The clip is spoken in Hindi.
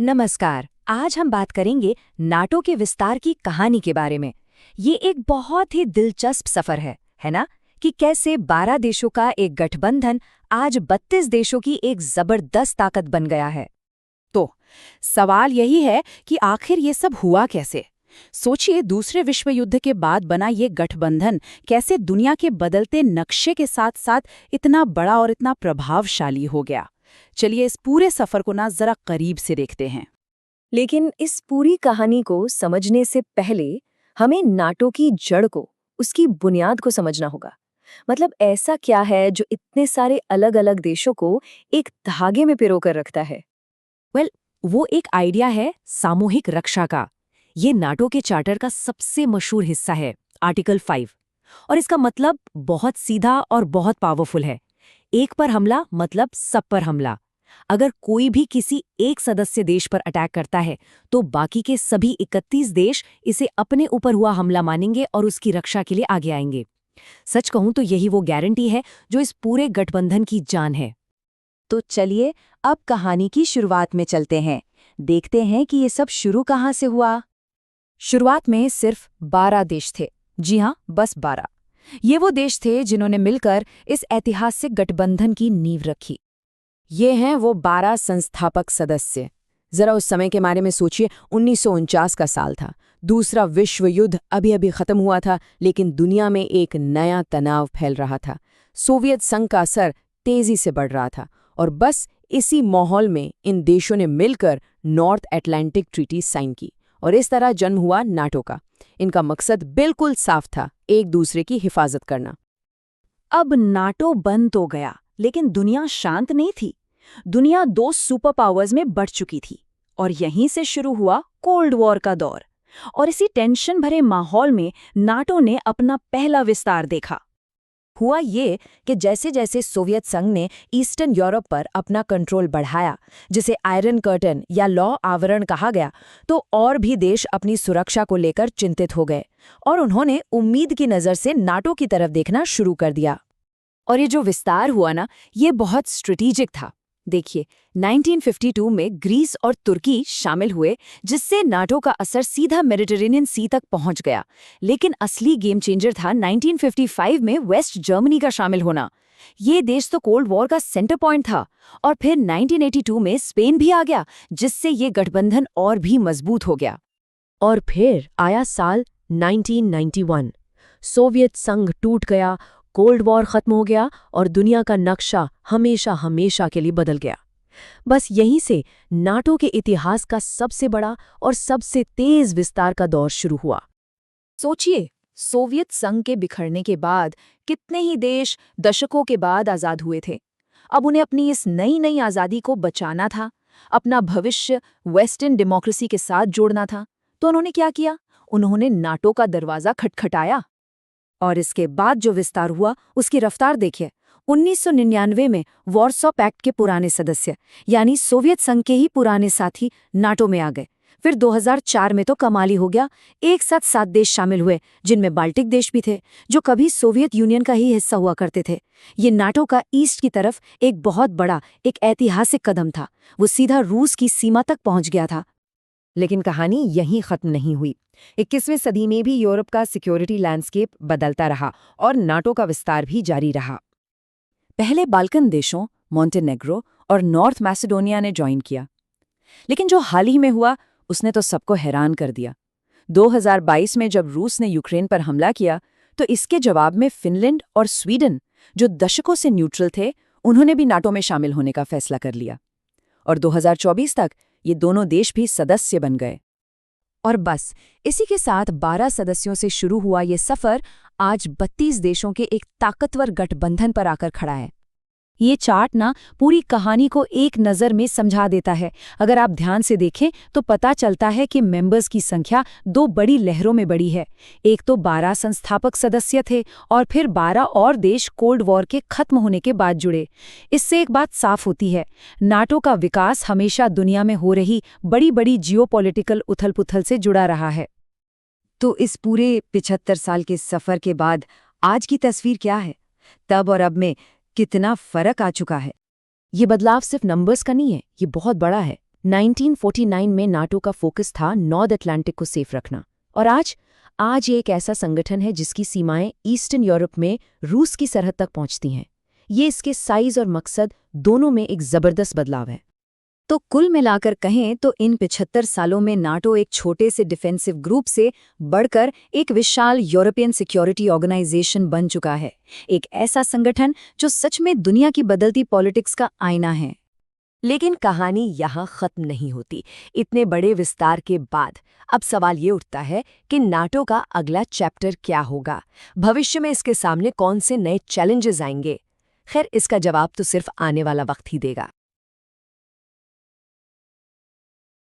नमस्कार। आज हम बात करेंगे नाटो के विस्तार की कहानी के बारे में। ये एक बहुत ही दिलचस्प सफर है ना? कि कैसे 12 देशों का एक गठबंधन आज 32 देशों की एक जबरदस्त ताकत बन गया है। तो सवाल यही है कि आखिर ये सब हुआ कैसे। सोचिए, दूसरे विश्व युद्ध के बाद बना ये गठबंधन कैसे दुनिया के बदलते नक्शे के साथ साथ इतना बड़ा और इतना प्रभावशाली हो गया। चलिए इस पूरे सफर को जरा करीब से देखते हैं। लेकिन इस पूरी कहानी को समझने से पहले हमें नाटो की जड़ को, उसकी बुनियाद को समझना होगा। मतलब ऐसा क्या है जो इतने सारे अलग अलग देशों को एक धागे में पिरोकर रखता है? वो एक आइडिया है सामूहिक रक्षा का। ये नाटो के चार्टर का सबसे मशहूर हिस्सा है, आर्टिकल 5। और इसका मतलब बहुत सीधा और बहुत पावरफुल है। एक पर हमला मतलब सब पर हमला। अगर कोई भी किसी एक सदस्य देश पर अटैक करता है तो बाकी के सभी 31 देश इसे अपने ऊपर हुआ हमला मानेंगे और उसकी रक्षा के लिए आगे आएंगे। सच कहूं तो यही वो गारंटी है जो इस पूरे गठबंधन की जान है। तो चलिए अब कहानी की शुरुआत में चलते हैं। देखते हैं कि ये सब शुरू कहाँ से हुआ। शुरुआत में सिर्फ 12 देश थे। जी हाँ, बस 12। ये वो देश थे जिन्होंने मिलकर इस ऐतिहासिक गठबंधन की नींव रखी। ये हैं वो 12 संस्थापक सदस्य। जरा उस समय के बारे में सोचिए, 1949 का साल था। दूसरा विश्व युद्ध अभी अभी खत्म हुआ था, लेकिन दुनिया में एक नया तनाव फैल रहा था। सोवियत संघ का असर तेजी से बढ़ रहा था और बस इसी माहौल में इन देशों ने मिलकर नॉर्थ अटलांटिक ट्रीटी साइन की और इस तरह जन्म हुआ नाटो का। इनका मकसद बिल्कुल साफ था, एक दूसरे की हिफाजत करना। अब नाटो बन तो गया, लेकिन दुनिया शांत नहीं थी। दुनिया 2 सुपर पावर्स में बढ़ चुकी थी और यहीं से शुरू हुआ कोल्ड वॉर का दौर। और इसी टेंशन भरे माहौल में नाटो ने अपना पहला विस्तार देखा। हुआ ये कि जैसे जैसे सोवियत संघ ने ईस्टर्न यूरोप पर अपना कंट्रोल बढ़ाया, जिसे आयरन कर्टन या लौ आवरण कहा गया, तो और भी देश अपनी सुरक्षा को लेकर चिंतित हो गए और उन्होंने उम्मीद की नज़र से नाटो की तरफ देखना शुरू कर दिया। और ये जो विस्तार हुआ ना, ये बहुत स्ट्रेटेजिक था। देखिए, 1952 में ग्रीस और तुर्की शामिल हुए, जिससे नाटो का असर सीधा मेडिटेरेनियन सी तक पहुंच गया। लेकिन असली गेम चेंजर था 1955 में वेस्ट जर्मनी का शामिल होना। ये देश तो कोल्ड वॉर का सेंटर पॉइंट था। और फिर 1982 में स्पेन भी आ गया, जिससे ये गठबंधन और भी मजबूत हो गया। और फिर आया साल 1991। सोवियत संघ टूट गया, कोल्ड वॉर खत्म हो गया और दुनिया का नक्शा हमेशा हमेशा के लिए बदल गया। बस यहीं से नाटो के इतिहास का सबसे बड़ा और सबसे तेज विस्तार का दौर शुरू हुआ। सोचिए, सोवियत संघ के बिखरने के बाद कितने ही देश दशकों के बाद आजाद हुए थे। अब उन्हें अपनी इस नई नई आज़ादी को बचाना था, अपना भविष्य वेस्टर्न डेमोक्रेसी के साथ जोड़ना था। तो उन्होंने क्या किया? उन्होंने नाटो का दरवाज़ा खटखटाया। और इसके बाद जो विस्तार हुआ, उसकी रफ्तार देखिए। 1999 में वॉर्सो पैक्ट के पुराने सदस्य यानी सोवियत संघ के ही पुराने साथी नाटो में आ गए। फिर 2004 में तो कमाल ही हो गया, एक साथ 7 देश शामिल हुए, जिनमें बाल्टिक देश भी थे, जो कभी सोवियत यूनियन का ही हिस्सा हुआ करते थे। ये नाटो का ईस्ट की तरफ एक बहुत बड़ा, एक ऐतिहासिक कदम था। वो सीधा रूस की सीमा तक पहुंच गया था। लेकिन कहानी यहीं खत्म नहीं हुई। 21वीं सदी में भी यूरोप का सिक्योरिटी लैंडस्केप बदलता रहा और नाटो का विस्तार भी जारी रहा। पहले बाल्कन देशों मोंटेनेग्रो और नॉर्थ मैसेडोनिया ने ज्वाइन किया, लेकिन जो हाल ही में हुआ उसने तो सबको हैरान कर दिया। 2022 में जब रूस ने यूक्रेन पर हमला किया, तो इसके जवाब में फिनलैंड और स्वीडन, जो दशकों से न्यूट्रल थे, उन्होंने भी नाटो में शामिल होने का फैसला कर लिया। और 2024 तक ये दोनों देश भी सदस्य बन गए। और बस इसी के साथ 12 सदस्यों से शुरू हुआ ये सफर आज 32 देशों के एक ताकतवर गठबंधन पर आकर खड़ा है। ये चार्ट ना पूरी कहानी को एक नज़र में समझा देता है। अगर आप ध्यान से देखें तो पता चलता है कि मेंबर्स की संख्या 2 बड़ी लहरों में बढ़ी है। एक तो 12 संस्थापक सदस्य थे और फिर 12 और देश कोल्ड वॉर के खत्म होने के बाद जुड़े। इससे एक बात साफ होती है, नाटो का विकास हमेशा दुनिया में हो रही बड़ी बड़ी जियोपॉलिटिकल उथल-पुथल से जुड़ा रहा है। तो इस पूरे 75 साल के सफ़र के बाद आज की तस्वीर क्या है? तब और अब में कितना फर्क आ चुका है। ये बदलाव सिर्फ नंबर्स का नहीं है, ये बहुत बड़ा है। 1949 में नाटो का फोकस था नॉर्थ अटलांटिक को सेफ रखना, और आज ये एक ऐसा संगठन है जिसकी सीमाएं ईस्टर्न यूरोप में रूस की सरहद तक पहुंचती हैं। ये इसके साइज और मकसद दोनों में एक जबरदस्त बदलाव है। तो कुल मिलाकर कहें तो इन 75 सालों में नाटो एक छोटे से डिफेंसिव ग्रुप से बढ़कर एक विशाल यूरोपियन सिक्योरिटी ऑर्गेनाइजेशन बन चुका है। एक ऐसा संगठन जो सच में दुनिया की बदलती पॉलिटिक्स का आईना है। लेकिन कहानी यहाँ खत्म नहीं होती। इतने बड़े विस्तार के बाद अब सवाल ये उठता है कि नाटो का अगला चैप्टर क्या होगा? भविष्य में इसके सामने कौन से नए चैलेंजेस आएंगे? खैर, इसका जवाब तो सिर्फ आने वाला वक्त ही देगा।